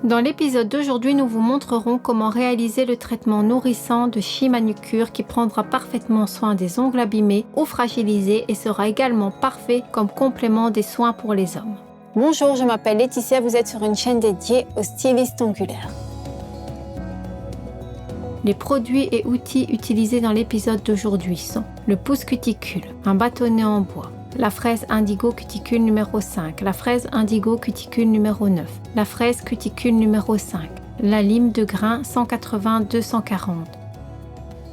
Dans l'épisode d'aujourd'hui, nous vous montrerons comment réaliser le traitement nourrissant de She-Manucure qui prendra parfaitement soin des ongles abîmés ou fragilisés et sera également parfait comme complément des soins pour les hommes. Bonjour, je m'appelle Laetitia, vous êtes sur une chaîne dédiée aux stylistes ongulaires. Les produits et outils utilisés dans l'épisode d'aujourd'hui sont le pouce cuticule, un bâtonnet en bois, la fraise indigo cuticule numéro 5, la fraise indigo cuticule numéro 9, la fraise cuticule numéro 5, la lime de grain 180-240,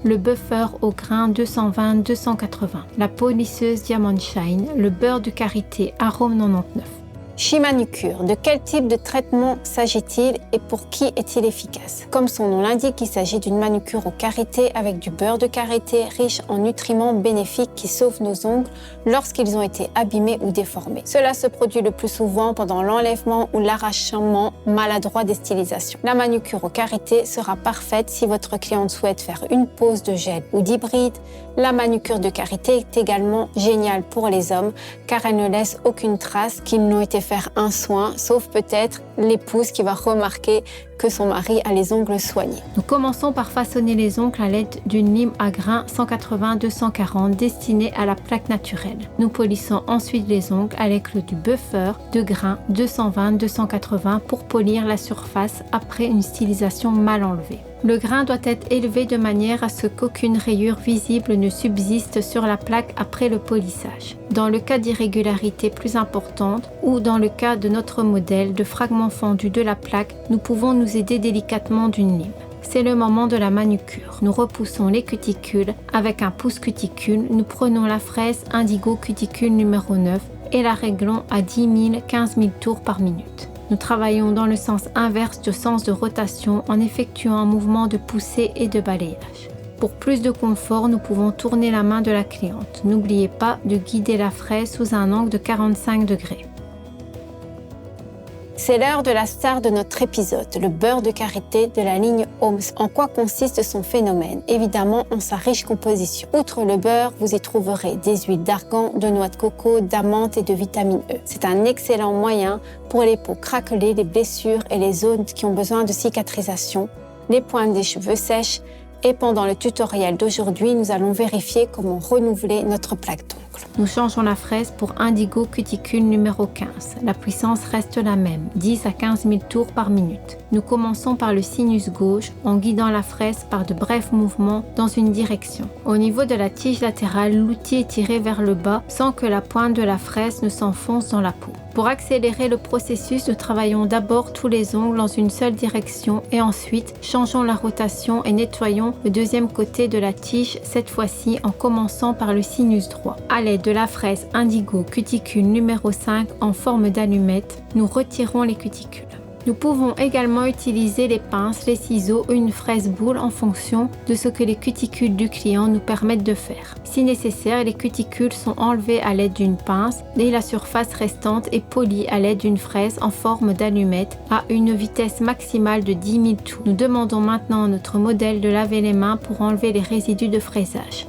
le buffer au grain 220-280, la polisseuse Diamond Shine, le beurre de karité arôme 99. She-Manucure, de quel type de traitement s'agit-il et pour qui est-il efficace? Comme son nom l'indique, il s'agit d'une manucure au karité avec du beurre de karité riche en nutriments bénéfiques qui sauvent nos ongles lorsqu'ils ont été abîmés ou déformés. Cela se produit le plus souvent pendant l'enlèvement ou l'arrachement maladroit des stylisations. La manucure au karité sera parfaite si votre cliente souhaite faire une pose de gel ou d'hybride. La manucure de karité est également géniale pour les hommes car elle ne laisse aucune trace qu'ils n'ont été faire un soin, sauf peut-être l'épouse qui va remarquer que son mari a les ongles soignés. Nous commençons par façonner les ongles à l'aide d'une lime à grains 180-240 destinée à la plaque naturelle. Nous polissons ensuite les ongles avec du buffer de grains 220-280 pour polir la surface après une stylisation mal enlevée. Le grain doit être élevé de manière à ce qu'aucune rayure visible ne subsiste sur la plaque après le polissage. Dans le cas d'irrégularités plus importantes ou dans le cas de notre modèle de fragments fendus de la plaque, nous pouvons nous aider délicatement d'une lime. C'est le moment de la manucure. Nous repoussons les cuticules avec un pouce cuticule. Nous prenons la fraise indigo cuticule numéro 9 et la réglons à 10 000, 15 000 tours par minute. Nous travaillons dans le sens inverse du sens de rotation en effectuant un mouvement de poussée et de balayage. Pour plus de confort, nous pouvons tourner la main de la cliente. N'oubliez pas de guider la fraise sous un angle de 45 degrés. C'est l'heure de la star de notre épisode, le beurre de karité de la ligne Homes. En quoi consiste son phénomène? Évidemment, en sa riche composition. Outre le beurre, vous y trouverez des huiles d'argan, de noix de coco, d'amande et de vitamine E. C'est un excellent moyen pour les peaux craquelées, les blessures et les zones qui ont besoin de cicatrisation, les pointes des cheveux sèches. Et pendant le tutoriel d'aujourd'hui, nous allons vérifier comment renouveler notre plaque d'ongles. Nous changeons la fraise pour indigo cuticule numéro 15. La puissance reste la même, 10 à 15 000 tours par minute. Nous commençons par le sinus gauche en guidant la fraise par de brefs mouvements dans une direction. Au niveau de la tige latérale, l'outil est tiré vers le bas sans que la pointe de la fraise ne s'enfonce dans la peau. Pour accélérer le processus, nous travaillons d'abord tous les ongles dans une seule direction et ensuite changeons la rotation et nettoyons le deuxième côté de la tige, cette fois-ci en commençant par le sinus droit. À l'aide de la fraise indigo cuticule numéro 5 en forme d'allumette, nous retirons les cuticules. Nous pouvons également utiliser les pinces, les ciseaux ou une fraise boule en fonction de ce que les cuticules du client nous permettent de faire. Si nécessaire, les cuticules sont enlevées à l'aide d'une pince et la surface restante est polie à l'aide d'une fraise en forme d'allumette à une vitesse maximale de 10 000 tours. Nous demandons maintenant à notre modèle de laver les mains pour enlever les résidus de fraisage.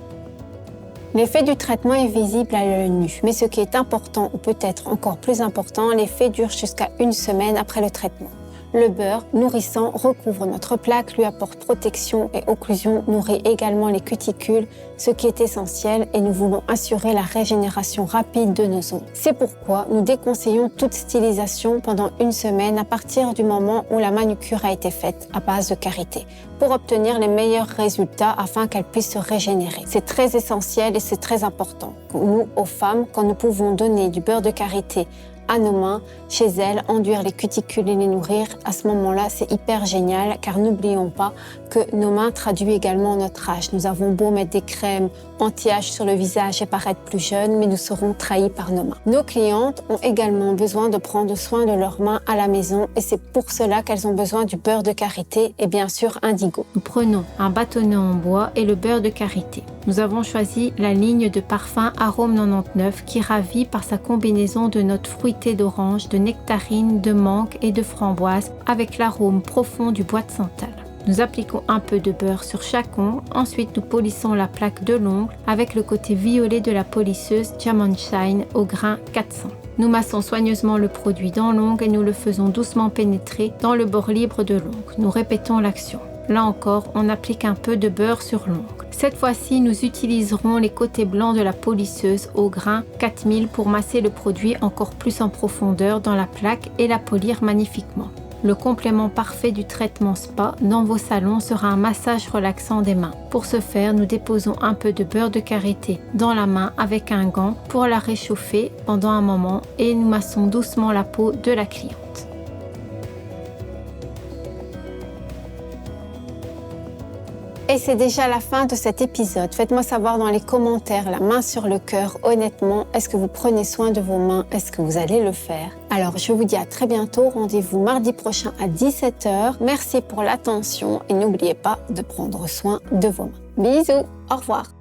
L'effet du traitement est visible à l'œil nu, mais ce qui est important ou peut-être encore plus important, l'effet dure jusqu'à une semaine après le traitement. Le beurre nourrissant recouvre notre plaque, lui apporte protection et occlusion, nourrit également les cuticules, ce qui est essentiel et nous voulons assurer la régénération rapide de nos ongles. C'est pourquoi nous déconseillons toute stylisation pendant une semaine à partir du moment où la manucure a été faite à base de karité pour obtenir les meilleurs résultats afin qu'elle puisse se régénérer. C'est très essentiel et c'est très important. Nous, aux femmes, quand nous pouvons donner du beurre de karité à nos mains, chez elles, enduire les cuticules et les nourrir, à ce moment-là, c'est hyper génial car n'oublions pas que nos mains traduisent également notre âge. Nous avons beau mettre des crèmes anti-âge sur le visage et paraître plus jeunes, mais nous serons trahis par nos mains. Nos clientes ont également besoin de prendre soin de leurs mains à la maison et c'est pour cela qu'elles ont besoin du beurre de karité et bien sûr indigo. Nous prenons un bâtonnet en bois et le beurre de karité. Nous avons choisi la ligne de parfum arôme 99 qui ravit par sa combinaison de notes fruitées d'orange, de nectarine, de menthe et de framboise avec l'arôme profond du bois de santal. Nous appliquons un peu de beurre sur chaque ongle, ensuite nous polissons la plaque de l'ongle avec le côté violet de la polisseuse Diamond Shine au grain 400. Nous massons soigneusement le produit dans l'ongle et nous le faisons doucement pénétrer dans le bord libre de l'ongle. Nous répétons l'action. Là encore, on applique un peu de beurre sur l'ongle. Cette fois-ci, nous utiliserons les côtés blancs de la polisseuse au grain 4000 pour masser le produit encore plus en profondeur dans la plaque et la polir magnifiquement. Le complément parfait du traitement spa dans vos salons sera un massage relaxant des mains. Pour ce faire, nous déposons un peu de beurre de karité dans la main avec un gant pour la réchauffer pendant un moment et nous massons doucement la peau de la cliente. Et c'est déjà la fin de cet épisode. Faites-moi savoir dans les commentaires, la main sur le cœur, honnêtement, est-ce que vous prenez soin de vos mains? Est-ce que vous allez le faire? Alors, je vous dis à très bientôt. Rendez-vous mardi prochain à 17h. Merci pour l'attention et n'oubliez pas de prendre soin de vos mains. Bisous, au revoir.